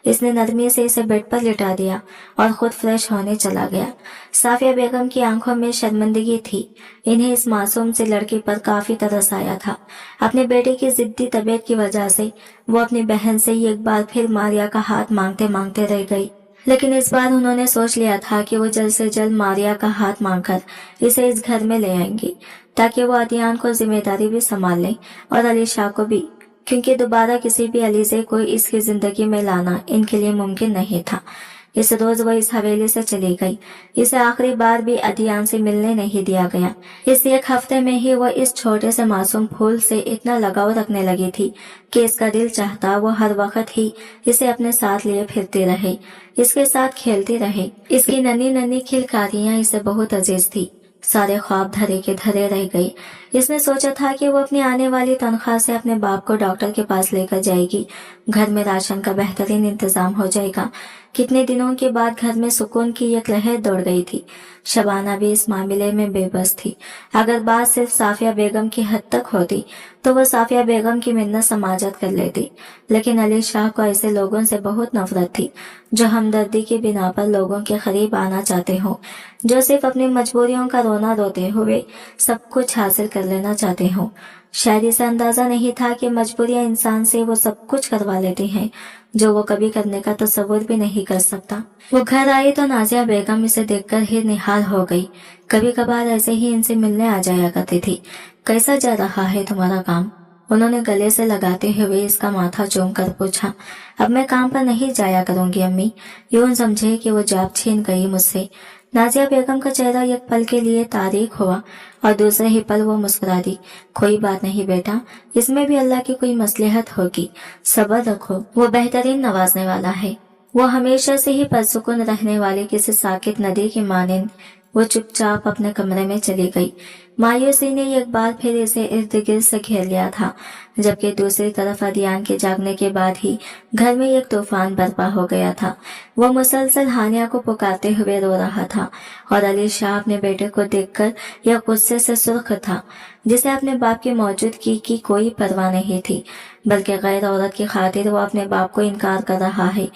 इसने नरमी से इसे बेड पर लिटा दिया और खुद फ्रेश होने चला गया। साफिया बेगम की आंखों में शर्मिंदगी थी। इन्हें इस मासूम से लड़की पर काफी तरस आया था। अपने बेटे की जिद्दी तबीयत की वजह से वो अपनी बहन से ही एक बार फिर मारिया का हाथ मांगते मांगते रह गई, लेकिन इस बार उन्होंने सोच लिया था कि वो जल्द से जल्द मारिया का हाथ मांगकर इसे इस घर में ले आएंगी, ताकि वो अदियान को जिम्मेदारी भी संभाल लें और अली शाह को भी, क्योंकि दोबारा किसी भी अलीज़े को इसकी जिंदगी में लाना इनके लिए मुमकिन नहीं था। इस रोज वो इस हवेली से चली गई। इसे आखिरी बार भी अदियान से मिलने नहीं दिया गया। इस एक हफ्ते में ही वो इस छोटे से मासूम फूल से इतना लगाव रखने लगी थी कि इसका दिल चाहता वो हर वक्त ही इसे अपने साथ लिए फिरती रहे, इसके साथ खेलती रहे। इसकी नन्ही नन्ही खिलकारियां इसे बहुत अजीज थी। सारे ख्वाब धरे के धरे रह गए। इसने सोचा था कि वो अपनी आने वाली तनख्वाह से अपने बाप को डॉक्टर के पास लेकर जाएगी, घर में राशन का बेहतरीन इंतजाम हो जाएगा। कितने दिनों के बाद घर में सुकून की एक लहर दौड़ गई थी। शबाना भी इस मामले में बेबस थी। अगर बात सिर्फ साफिया बेगम की हद तक होती तो वो साफिया बेगम की मिन्नत समाजत कर लेती, लेकिन अली शाह को ऐसे लोगों से बहुत नफरत थी जो हमदर्दी की बिना पर लोगों के करीब आना चाहते हो, जो सिर्फ अपनी मजबूरियों का रोना रोते हुए सब कुछ हासिल कर लेना चाहते हो। शायद इसे अंदाजा नहीं था कि मजबूरियां इंसान से वो सब कुछ करवा लेती हैं जो वो कभी करने का तस्वुर भी नहीं कर सकता। वो घर आई तो नाजिया बेगम इसे देखकर ही निहाल हो गई। कभी कभार ऐसे ही इनसे मिलने आ जाया करती थी। कैसा जा रहा है तुम्हारा काम? उन्होंने गले से लगाते हुए इसका माथा चूम कर पूछा। अब मैं काम पर नहीं जाया करूंगी अम्मी। यूं समझे कि वो जाप छीन गई मुझसे। नाजिया बेगम का चेहरा एक पल के लिए तारीख हुआ और दूसरे ही पल वो मुस्कुरा दी। कोई बात नहीं बेटा, इसमें भी अल्लाह की कोई मसलहत होगी, सब्र रखो, वो बेहतरीन नवाजने वाला है। वो हमेशा से ही परसुकून रहने वाली किसी साकित नदी की मानिंद वो चुपचाप अपने कमरे में चली गई। मायूसी ने एक बार फिर इसे इर्द गिर्द से घेर लिया था, जबकि दूसरी तरफ अदियान के जागने के बाद ही घर में एक तूफान बर्पा हो गया था। वो मुसलसल हानिया को पुकारते हुए रो रहा था और अली शाह अपने बेटे को देखकर यह गुस्से से सुर्ख था, जिसे अपने बाप की मौजूदगी की कोई परवाह नहीं थी, बल्कि गैर औरत की खातिर वो अपने बाप को इनकार कर रहा है।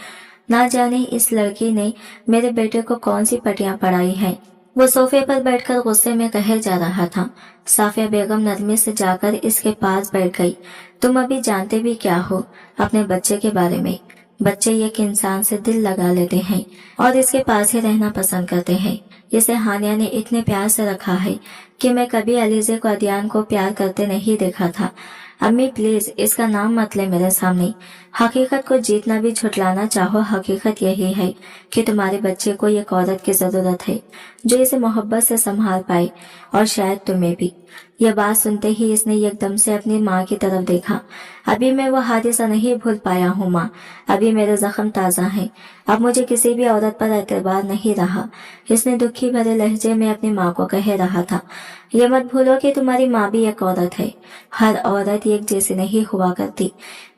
ना जाने इस लड़की ने मेरे बेटे को कौन सी पटियां पढ़ाई हैं। वो सोफे पर बैठकर गुस्से में कहे जा रहा था। साफिया बेगम नरमी से जाकर इसके पास बैठ गई। तुम अभी जानते भी क्या हो अपने बच्चे के बारे में? बच्चे एक इंसान से दिल लगा लेते हैं और इसके पास ही रहना पसंद करते हैं। इसे हानिया ने इतने प्यार से रखा है कि मैं कभी अलीजे को अदियान को प्यार करते नहीं देखा था। अम्मी प्लीज इसका नाम मत ले मेरे सामने। हकीकत को जीतना भी झुटलाना चाहो, हकीकत यही है कि तुम्हारे बच्चे को एक औरत की जरूरत है जो इसे मोहब्बत से संभाल पाए, और शायद तुम्हें भी। यह बात सुनते ही इसने एकदम से अपनी माँ की तरफ देखा। अभी मैं वो हादिसा नहीं भूल पाया हूँ माँ, अभी मेरे जख्म ताज़ा हैं, अब मुझे किसी भी औरत पर एतबार नहीं रहा। इसने दुखी भरे लहजे में अपनी माँ को कह रहा था, ये मत भूलो कि तुम्हारी माँ भी एक औरत है। हर औरत एक जैसी नहीं हुआ करती।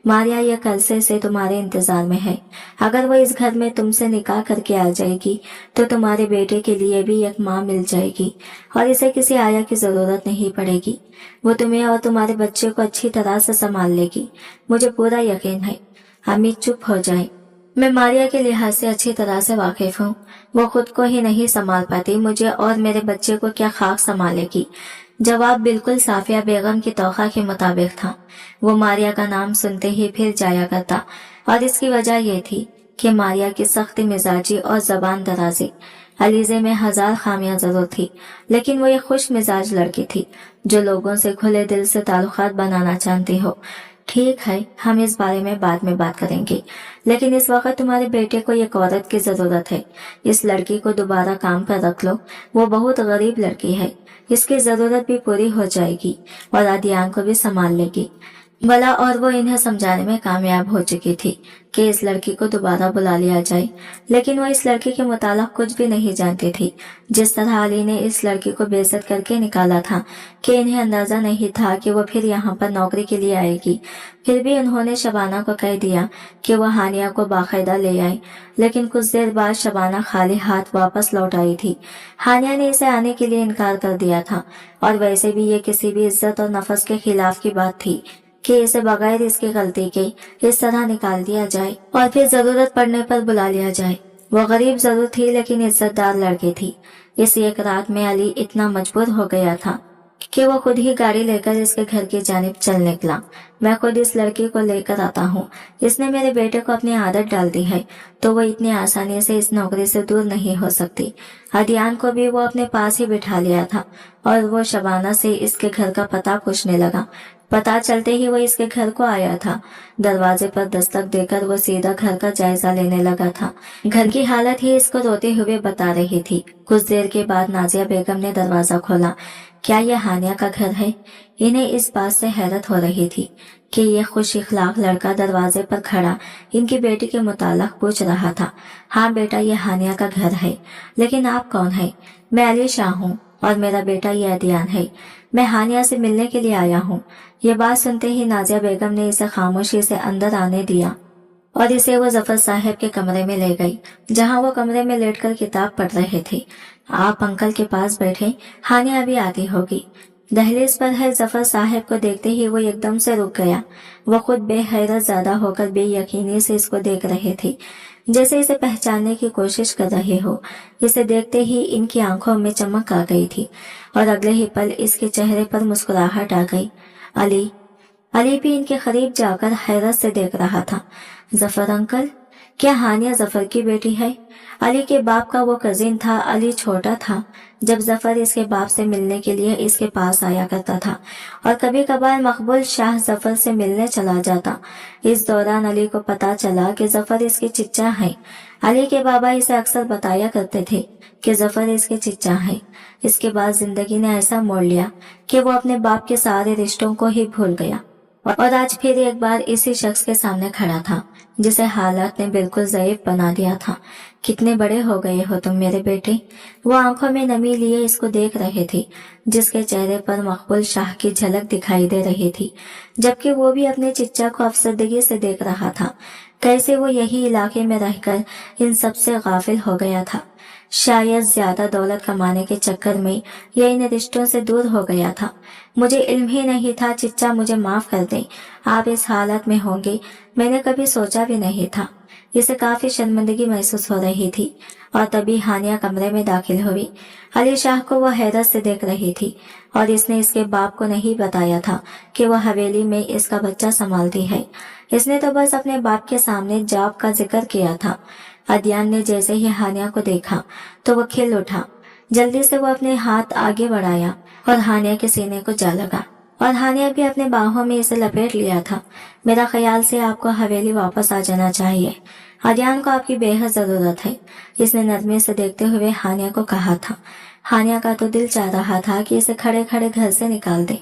मारिया यह कलसे से तुम्हारे इंतजार में है। अगर वो इस घर में तुमसे निकाह करके आ जाएगी तो तुम्हारे बेटे के लिए भी एक माँ मिल जाएगी और इसे किसी आया की जरूरत नहीं पड़ेगी। वो तुम्हें और तुम्हारे बच्चे को अच्छी तरह से संभाल लेगी, मुझे पूरा यकीन है। अम्मी चुप हो जाए, मैं मारिया के लिहाज से अच्छी तरह से वाकिफ हूँ। वो खुद को ही नहीं संभाल पाती, मुझे और मेरे बच्चे को क्या खाक संभालेगी। जवाब बिल्कुल साफिया बेगम की तौखा के मुताबिक था। वो मारिया का नाम सुनते ही फिर जाया करता और इसकी वजह ये थी कि मारिया की सख्त मिजाजी और जबान दराजी। अलीजे में हजार खामियां जरूर थी, लेकिन वो एक खुश मिजाज लड़की थी जो लोगों से खुले दिल से ताल्लुकात बनाना चाहती हो। ठीक है, हम इस बारे में बाद में बात करेंगे, लेकिन इस वक्त तुम्हारे बेटे को एक औरत की जरूरत है। इस लड़की को दोबारा काम पर रख लो, वो बहुत गरीब लड़की है, इसकी जरूरत भी पूरी हो जाएगी और अदियान को भी संभाल लेगी। भला और वो इन्हें समझाने में कामयाब हो चुकी थी कि इस लड़की को दोबारा बुला लिया जाए, लेकिन वो इस लड़की के मुतालिक कुछ भी नहीं जानती थी। जिस तरह अली ने इस लड़की को बेइज्जत करके निकाला था कि इन्हें अंदाजा नहीं था कि वो फिर यहाँ पर नौकरी के लिए आएगी। फिर भी उन्होंने शबाना को कह दिया कि वो हानिया को बाकायदा ले आए, लेकिन कुछ देर बाद शबाना खाली हाथ वापस लौट आई थी। हानिया ने इसे आने के लिए इनकार कर दिया था और वैसे भी ये किसी भी इज्जत और नफस के खिलाफ की बात थी कि इसे बगैर इसकी गलती के इस तरह निकाल दिया जाए और फिर जरूरत पड़ने पर बुला लिया जाए। वो गरीब जरूर थी लेकिन इज्जतदार लड़की थी। इस एक रात में अली इतना मजबूर हो गया था कि वो खुद ही गाड़ी लेकर इसके घर की जानिब चल निकला। मैं खुद इस लड़की को लेकर आता हूँ, इसने मेरे बेटे को अपनी आदत डाल दी है तो वो इतनी आसानी से इस नौकरी से दूर नहीं हो सकती। अदियान को भी वो अपने पास ही बिठा लिया था और वो शबाना से इसके घर का पता पूछने लगा। पता चलते ही वो इसके घर को आया था। दरवाजे पर दस्तक देकर वो सीधा घर का जायजा लेने लगा था। घर की हालत ही इसको रोते हुए बता रही थी। कुछ देर के बाद नाजिया बेगम ने दरवाजा खोला। क्या यह हानिया का घर है? इन्हें इस बात से हैरत हो रही थी कि यह खुश इखलाक लड़का दरवाजे पर खड़ा इनकी बेटी के मुताल्लिक पूछ रहा था। हाँ बेटा, यह हानिया का घर है, लेकिन आप कौन है? मैं अली शाह हूँ और मेरा बेटा ये अदियान है। मैं हानिया से मिलने के लिए आया हूँ। ये बात सुनते ही नाजिया बेगम ने इसे खामोशी से अंदर आने दिया और इसे वो जफर साहब के कमरे में ले गई, जहाँ वो कमरे में लेटकर किताब पढ़ रहे थे। आप अंकल के पास बैठे, हानिया अभी आती होगी। दहलीज पर है जफर साहब को देखते ही वो एकदम से रुक गया। वो खुद बेहैरत ज्यादा होकर बेयकीनी से इसको देख रहे थे, जैसे इसे पहचानने की कोशिश कर रहे हो। इसे देखते ही इनकी आंखों में चमक आ गई थी और अगले ही पल इसके चेहरे पर मुस्कुराहट आ गई। अली अली भी इनके करीब जाकर हैरत से देख रहा था। जफर अंकल, क्या हानिया जफर की बेटी है? अली के बाप का वो कजिन था। अली छोटा था जब जफर इसके बाप से मिलने के लिए इसके पास आया करता था और कभी कभार मकबूल शाह जफर से मिलने चला जाता। इस दौरान अली को पता चला कि जफर इसके चिच्चा है। अली के बाबा इसे अक्सर बताया करते थे कि जफर इसके चिच्चा है। इसके बाद जिंदगी ने ऐसा मोड़ लिया कि वो अपने बाप के सारे रिश्तों को ही भूल गया और आज फिर एक बार इसी शख्स के सामने खड़ा था जिसे हालात ने बिल्कुल ज़ईफ बना दिया था। कितने बड़े हो गए हो तुम मेरे बेटे? वो आंखों में नमी लिए इसको देख रहे थे, जिसके चेहरे पर मकबूल शाह की झलक दिखाई दे रही थी, जबकि वो भी अपने चिच्चा को अफसरदगी से देख रहा था। कैसे वो यही इलाके में रहकर इन सब से गाफिल हो गया था। शायद ज्यादा दौलत कमाने के चक्कर में यह इन रिश्तों से दूर हो गया था। मुझे इल्म ही नहीं था चिच्चा, मुझे माफ कर दें, आप इस हालत में होंगे मैंने कभी सोचा भी नहीं था। इसे काफी शर्मिंदगी महसूस हो रही थी और तभी हानिया कमरे में दाखिल हुई। अली शाह को वो हैरत से देख रही थी और इसने इसके बाप को नहीं बताया था कि वह हवेली में इसका बच्चा संभालती है। इसने तो बस अपने बाप के सामने जॉब का जिक्र किया था। अदियान ने जैसे ही हानिया को देखा तो वो खिल उठा। जल्दी से वो अपने हाथ आगे बढ़ाया और हानिया के सीने को जा लगा और हानिया भी अपने बाहों में इसे लपेट लिया था। मेरा ख्याल से आपको हवेली वापस आ जाना चाहिए। अदियान को आपकी बेहद जरूरत है, इसने नरमी से देखते हुए हानिया को कहा था। हानिया का तो दिल चाह रहा था कि इसे खड़े खड़े घर से निकाल दे,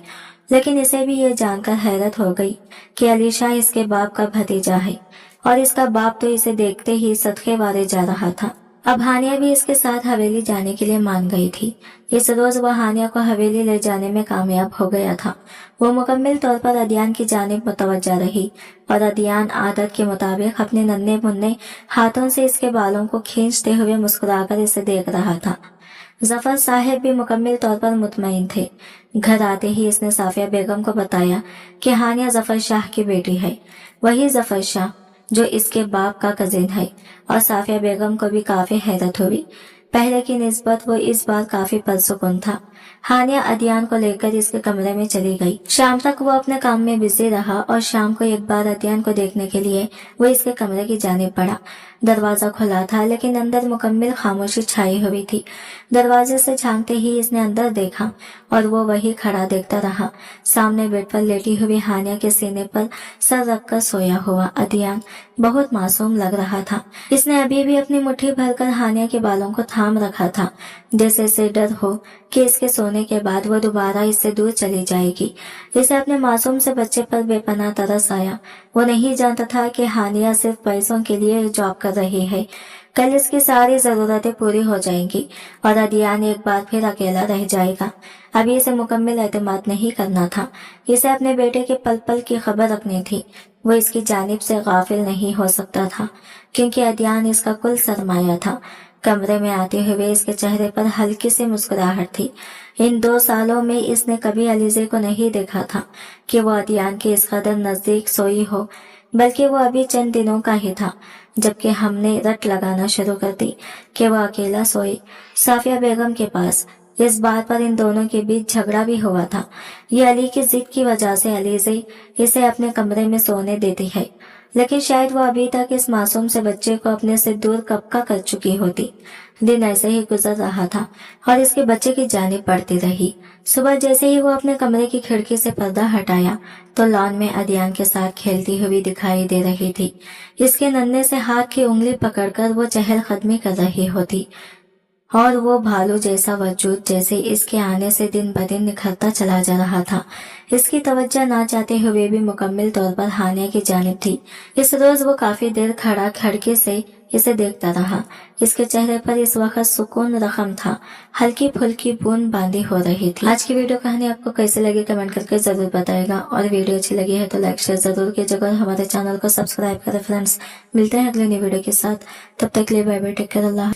लेकिन इसे भी ये जानकर हैरत हो गई कि अलीशा इसके बाप का भतीजा है और इसका बाप तो इसे देखते ही सदके वारे जा रहा था। अब हानिया भी इसके साथ हवेली जाने के लिए मान गई थी। इस रोज वह हानिया को हवेली ले जाने में कामयाब हो गया था। वो मुकम्मल तौर पर अदियान की जानिब मुतवज्जा रही और अदियान आदत के मुताबिक अपने नन्हे मुन्ने हाथों से इसके बालों को खींचते हुए मुस्कुराकर इसे देख रहा था। जफर साहब भी मुकम्मल तौर पर मुतमईन थे। घर आते ही इसने साफिया बेगम को बताया कि हानिया जफर शाह की बेटी है, वही जफर शाह जो इसके बाप का कजिन है। और साफिया बेगम को भी काफी हैरत हुई। पहले की निस्बत वो इस बार काफी पुरसुकून था। हानिया अदियान को लेकर इसके कमरे में चली गई। शाम तक वो अपने काम में बिजी रहा और शाम को एक बार अदियान को देखने के लिए वो इसके कमरे की जानिब बढ़ा। दरवाजा खुला था लेकिन अंदर मुकम्मल खामोशी छाई हुई थी। दरवाजे से झांकते ही इसने अंदर देखा और वो वही खड़ा देखता रहा। सामने बेड पर लेटी हुई हानिया के सीने पर सर रखकर सोया हुआ अदियान बहुत मासूम लग रहा था। इसने अभी भी अपनी मुट्ठी भरकर हानिया के बालों को थाम रखा था, जैसे इसे डर हो कि इसके सोने के बाद वो दोबारा इससे दूर चली जाएगी। इसे अपने मासूम से बच्चे पर बेपनाह तरस आया। वो नहीं जानता था कि हानिया सिर्फ पैसों के लिए जॉब कर रही है। कल इसकी सारी जरूरतें पूरी हो जाएंगी और अदियान एक बार फिर अकेला रह जाएगा। अभी इसे मुकम्मल एतमाद नहीं करना था। इसे अपने बेटे के पल पल की खबर रखनी थी। वो इसकी जानिब से गाफिल नहीं हो सकता था क्योंकि अदियान इसका कुल सरमाया था। कमरे में आते हुए इसके चेहरे पर हल्की सी मुस्कुराहट थी। इन 2 सालों में इसने कभी अलीजे को नहीं देखा था कि वो अदियान के इस कदर नजदीक सोई हो, बल्कि वो अभी चंद दिनों का ही था जबकि हमने रट लगाना शुरू कर दी कि वो अकेला सोए साफिया बेगम के पास। इस बात पर इन दोनों के बीच झगड़ा भी हुआ था। ये अली की जिद की वजह से अलीज़े इसे अपने कमरे में सोने देती है, लेकिन शायद वो अभी तक इस मासूम से बच्चे को अपने से दूर कब का कर चुकी होती। दिन ऐसे ही गुजर रहा था और इसके बच्चे की जानी पड़ती रही। सुबह जैसे ही वो अपने कमरे की खिड़की से पर्दा हटाया तो लॉन में अदियान के साथ खेलती हुई दिखाई दे रही थी। इसके नन्हे से हाथ की उंगली पकड़कर वो चहलकदमी कर रही होती और वो भालू जैसा वजूद जैसे इसके आने से दिन ब दिन निखरता चला जा रहा था। इसकी तवज्जो ना चाहते हुए भी मुकम्मल तौर पर हानिया की जानिब थी। इस रोज वो काफी देर खड़ा खिड़की से इसे देखता रहा। इसके चेहरे पर इस वक्त सुकून रकम था, हल्की फुल्की बूंद बांदी हो रही थी। आज की वीडियो कहानी आपको कैसे लगी कमेंट करके जरूर बताएगा, और वीडियो अच्छी लगी है तो लाइक शेयर जरूर कीजिएगा और हमारे चैनल को सब्सक्राइब करें फ्रेंड्स। मिलते हैं अगले नई वीडियो के साथ, तब तक के लिए बाय बाय, टेक केयर, अल्लाह।